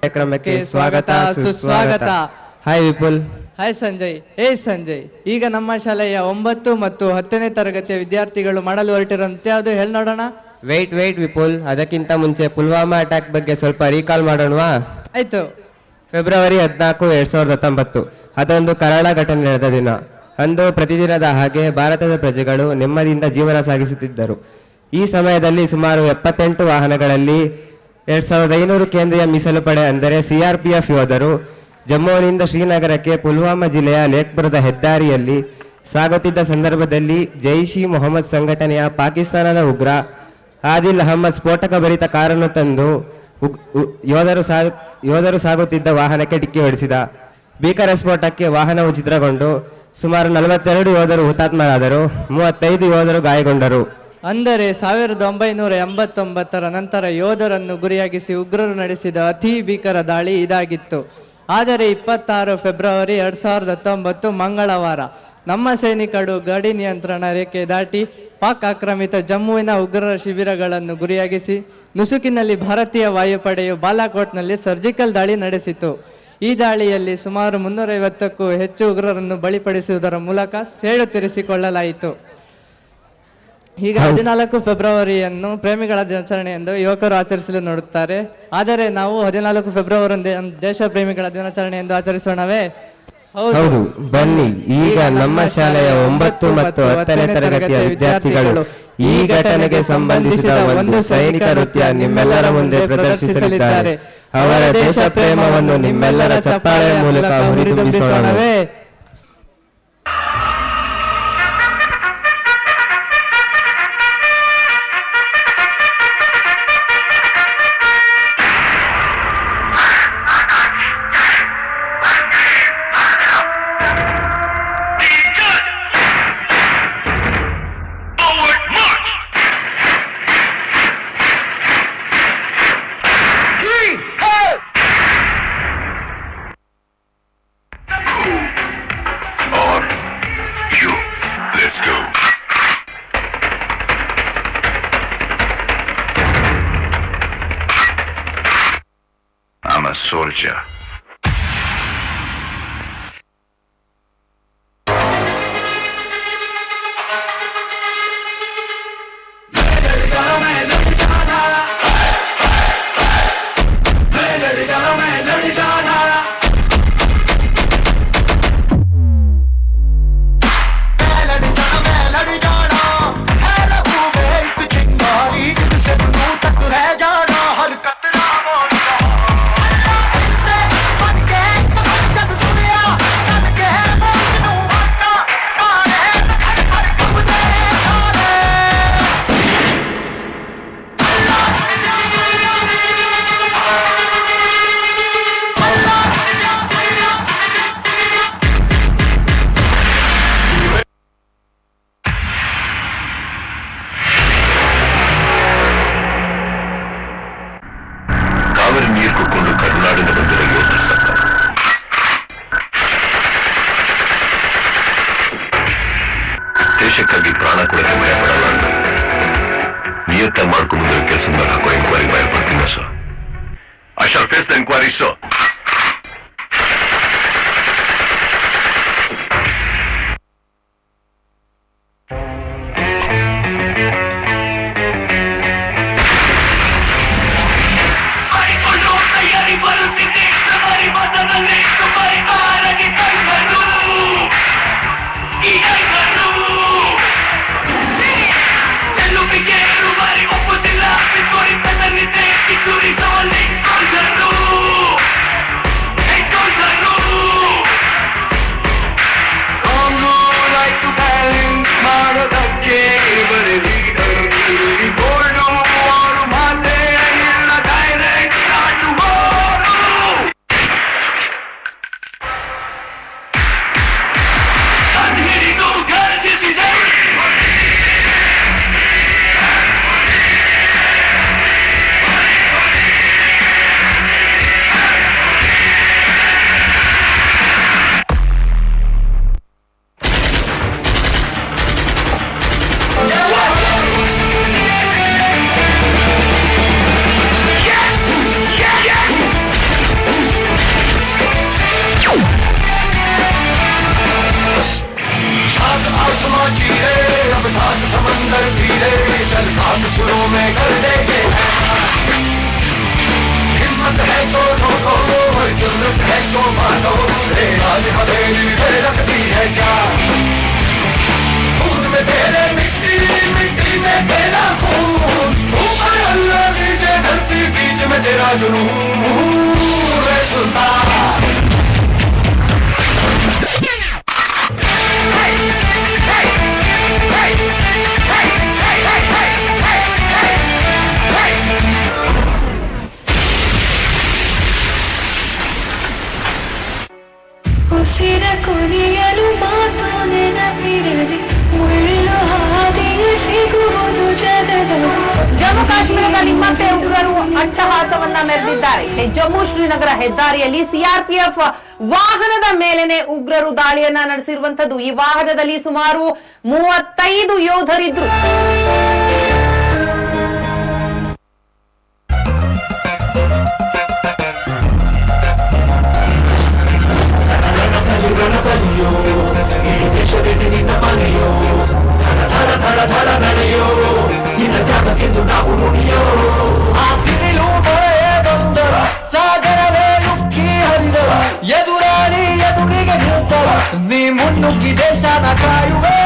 ಕಾರ್ಯಕ್ರಮಕ್ಕೆ ಸ್ವಾಗತ ಸುಸ್ವಾಗತ. ಹಾಯ್ ವಿಪುಲ್. ಹಾಯ್ ಸಂಜಯ್. ಸಂಜಯ್, ಈಗ ನಮ್ಮ ಶಾಲೆಯ 9 ಮತ್ತು 10ನೇ ತರಗತಿಯ ವಿದ್ಯಾರ್ಥಿಗಳು ಮಾಡಲು ಹೊರಟಿರುವಂತೆ ಅದು ಹೇಳಿ ನೋಡೋಣ. ವೇಟ್ ವಿಪುಲ್, ಅದಕ್ಕಿಂತ ಮುಂಚೆ ಪುಲ್ವಾಮಾ ಅಟ್ಯಾಕ್ ಬಗ್ಗೆ ಸ್ವಲ್ಪ ರೀಕಾಲ್ ಮಾಡೋಣವಾ? ಆಯ್ತು. ಫೆಬ್ರವರಿ 14, 2019 ಅದೊಂದು ಕರಾಳ ಘಟನೆ ನಡೆದ ದಿನ. ಅಂದು ಪ್ರತಿದಿನದ ಹಾಗೆ ಭಾರತದ ಪ್ರಜೆಗಳು ನೆಮ್ಮದಿಯಿಂದ ಜೀವನ ಸಾಗಿಸುತ್ತಿದ್ದರು. ಈ ಸಮಯದಲ್ಲಿ ಸುಮಾರು 78 ವಾಹನಗಳಲ್ಲಿ 2500 ಕೇಂದ್ರೀಯ ಮೀಸಲು ಪಡೆ ಅಂದರೆ CRPF ಯೋಧರು ಜಮ್ಮುವಿನಿಂದ ಶ್ರೀನಗರಕ್ಕೆ ಪುಲ್ವಾಮಾ ಜಿಲ್ಲೆಯ ಲೇಖ್ಪುರದ ಹೆದ್ದಾರಿಯಲ್ಲಿ ಸಾಗುತ್ತಿದ್ದ ಸಂದರ್ಭದಲ್ಲಿ ಜೈಷ್ ಇ ಮೊಹಮ್ಮದ್ ಸಂಘಟನೆಯ ಪಾಕಿಸ್ತಾನದ ಉಗ್ರ ಆದಿಲ್ ಅಹಮ್ಮದ್ ಸ್ಫೋಟಕ ಭರಿತ ಕಾರನ್ನು ತಂದು ಯೋಧರು ಸಾಗುತ್ತಿದ್ದ ವಾಹನಕ್ಕೆ ಡಿಕ್ಕಿ ಹೊಡೆಸಿದ. ಭೀಕರ ಸ್ಫೋಟಕ್ಕೆ ವಾಹನವು ಛಿದ್ರಗೊಂಡು ಸುಮಾರು 42 ಯೋಧರು ಹುತಾತ್ಮರಾದರು, 35 ಯೋಧರು ಗಾಯಗೊಂಡರು. ಅಂದರೆ 1989ರ ನಂತರ ಯೋಧರನ್ನು ಗುರಿಯಾಗಿಸಿ ಉಗ್ರರು ನಡೆಸಿದ ಅತಿ ಭೀಕರ ದಾಳಿ ಇದಾಗಿತ್ತು. ಆದರೆ 26 ಫೆಬ್ರವರಿ 2019 ಮಂಗಳವಾರ ನಮ್ಮ ಸೈನಿಕರು ಗಡಿ ನಿಯಂತ್ರಣ ರೇಖೆ ದಾಟಿ ಪಾಕ್ ಆಕ್ರಮಿತ ಜಮ್ಮುವಿನ ಉಗ್ರರ ಶಿಬಿರಗಳನ್ನು ಗುರಿಯಾಗಿಸಿ ನುಸುಕಿನಲ್ಲಿ ಭಾರತೀಯ ವಾಯುಪಡೆಯು ಬಾಲಾಕೋಟ್ನಲ್ಲಿ ಸರ್ಜಿಕಲ್ ದಾಳಿ ನಡೆಸಿತು. ಈ ದಾಳಿಯಲ್ಲಿ ಸುಮಾರು 350ಕ್ಕೂ ಹೆಚ್ಚು ಉಗ್ರರನ್ನು ಬಲಿಪಡಿಸುವುದರ ಮೂಲಕ ಸೇಡು ತೀರಿಸಿಕೊಳ್ಳಲಾಯಿತು. ಈಗ 14 ಫೆಬ್ರವರಿಯನ್ನು ಪ್ರೇಮಿಗಳ ದಿನಾಚರಣೆ ಎಂದು ಯುವಕರು ಆಚರಿಸಲು ನೋಡುತ್ತಾರೆ. ಆದರೆ ನಾವು 14 ಫೆಬ್ರವರಿ ದೇಶ ಪ್ರೇಮಿಗಳ ದಿನಾಚರಣೆ ಎಂದು ಆಚರಿಸೋಣವೇ? ಹೌದು, ಬನ್ನಿ. ಈಗ ನಮ್ಮ ಶಾಲೆಯ 9 ಮತ್ತು 10ನೇ ತರಗತಿಯ ವಿದ್ಯಾರ್ಥಿಗಳು ಈ ಘಟನೆಗೆ ಸಂಬಂಧಿಸಿದ ಒಂದು ಸೈನಿಕ ನೃತ್ಯ ನಿಮ್ಮೆಲ್ಲರ ಮುಂದೆ ಪ್ರದರ್ಶಿಸಲಿದ್ದಾರೆ. ಅವರ ದೇಶ ಪ್ರೇಮವನ್ನು ನಿಮ್ಮೆಲ್ಲರ ಚಪ್ಪಾಳೆಯ ಮೂಲಕ ಹುರಿದುಂಬಿಸೋಣವೇ? Let's go. I'm a soldier. ನೀರು ಕುಡ್ಕೊಂಡು ಕರ್ನಾಡಿನ ಬಂದಿರೋ ಯೋಧ ಸಂಘ ದೇಶಕ್ಕಾಗಿ ಪ್ರಾಣ ಕೊಡಕ್ಕೆ ಭಯ ಪಡಲ್ಲ. ನಿಯತ್ತ ಮಾಡ್ಕೊಂಡು ಕೆಲಸ ಮೇಲೆ ಹಾಕೋ ಎಂಕ್ವೈರಿ ಭಯ ಪಡ್ತೀನಿ sir. I shall face the enquiry sir. मानो रूठे आज हवेली में रखती है जान खून में तेरे मिट्टी मिट्टी में तेरा खून ऊपर अल्लाह नीचे धरती बीच में तेरा जुनून रे सुल्तान ಉಸಿರ ಕೊನೆಯಲು ಮಾತು ನೆನಪಿರಲಿ ಮುಳ್ಳು ಹಾದಿಗೆ ಸಿಗುವುದು ಜಗದಲ್ಲಿ. ಜಮ್ಮು ಕಾಶ್ಮೀರದಲ್ಲಿ ಮತ್ತೆ ಉಗ್ರರು ಅಟ್ಟಹಾಸವನ್ನ ಮೆರೆದಿದ್ದಾರೆ. ಜಮ್ಮು ಶ್ರೀನಗರ ಹೆದ್ದಾರಿಯಲ್ಲಿ ಸಿಆರ್ಪಿಎಫ್ ವಾಹನದ ಮೇಲೆನೆ ಉಗ್ರರು ದಾಳಿಯನ್ನ ನಡೆಸಿರುವಂತದ್ದು. ಈ ವಾಹನದಲ್ಲಿ ಸುಮಾರು 35 ಯೋಧರಿದ್ರು. ಸಾಗರವೇ ಉಕ್ಕಿ ಹರಿದವ ಎದುರಾಳಿ ಎದುರಿಗೆ ನಿಂತವ ನೀ ಮುನ್ನುಗ್ಗಿ ದೇಶನ ಕಾಯುವೆ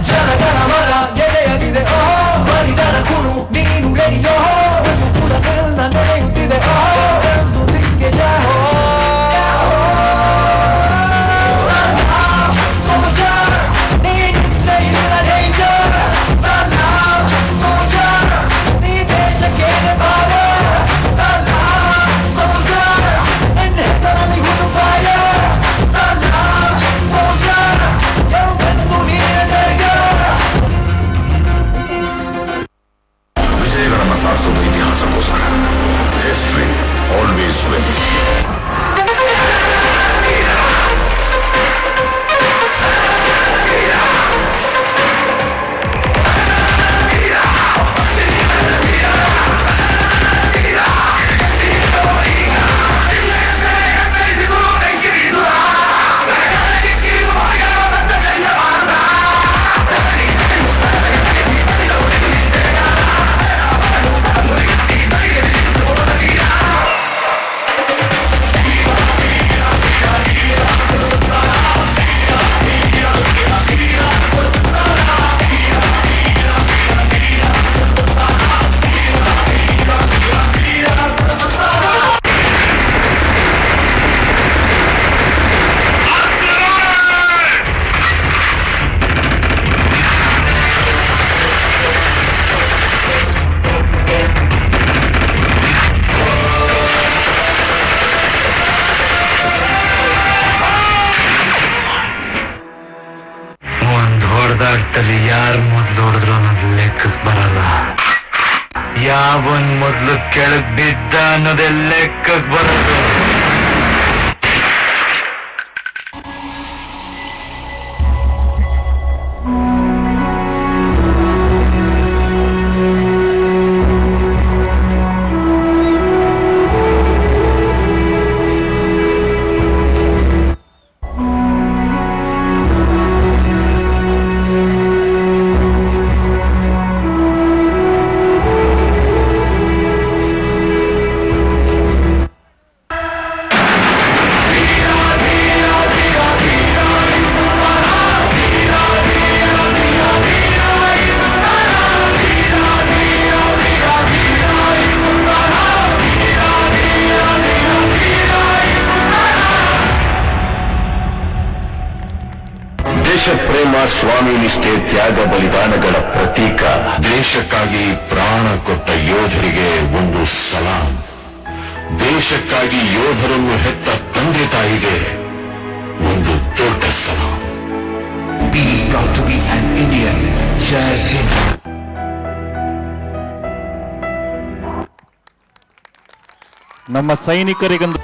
ಜನಗಣ ಮರ ಗೆಳೆಯದಿದೆ ಬರಿದನ ಕುರು ನೀನು ರೆಡಿಯೋ ಕೂಡ ನಡೆಯುತ್ತಿದೆ ಎಂದು ನಿಂಗೆ ಜಾಹೋ ವಿಜಯಗಳನ್ನು ಸಾಧಿಸುವುದು ಇತಿಹಾಸಕ್ಕೋಸ್ಕರ. History always wins. ಹೊಡೆದಾಡ್ತಲ್ಲಿ ಯಾರು ಮೊದ್ಲು ಹೊಡೆದ್ರು ಅನ್ನೋದು ಲೆಕ್ಕಕ್ಕೆ ಬರಲ್ಲ. ಯಾವನ್ ಮೊದ್ಲು ಕೆಳಗ್ ಬಿದ್ದ ಅನ್ನೋದೇ ಲೆಕ್ಕಕ್ಕೆ ಬರೋದು. ದೇಶ ಪ್ರೇಮ, ಸ್ವಾಮಿ ನಿಷ್ಠೆ, ತ್ಯಾಗ ಬಲಿದಾನಗಳ ಪ್ರತೀಕ. ದೇಶಕ್ಕಾಗಿ ಪ್ರಾಣ ಕೊಟ್ಟ ಯೋಧರಿಗೆ ಒಂದು ಸಲಾಂ. ದೇಶಕ್ಕಾಗಿ ಯೋಧರನ್ನು ಹೆತ್ತ ತಂದೆ ತಾಯಿಗೆ ಒಂದು ದೊಡ್ಡ ಸಲಾಂ. Be proud to be an Indian. Jai Hind. ನಮ್ಮ ಸೈನಿಕರಿಗೊಂದು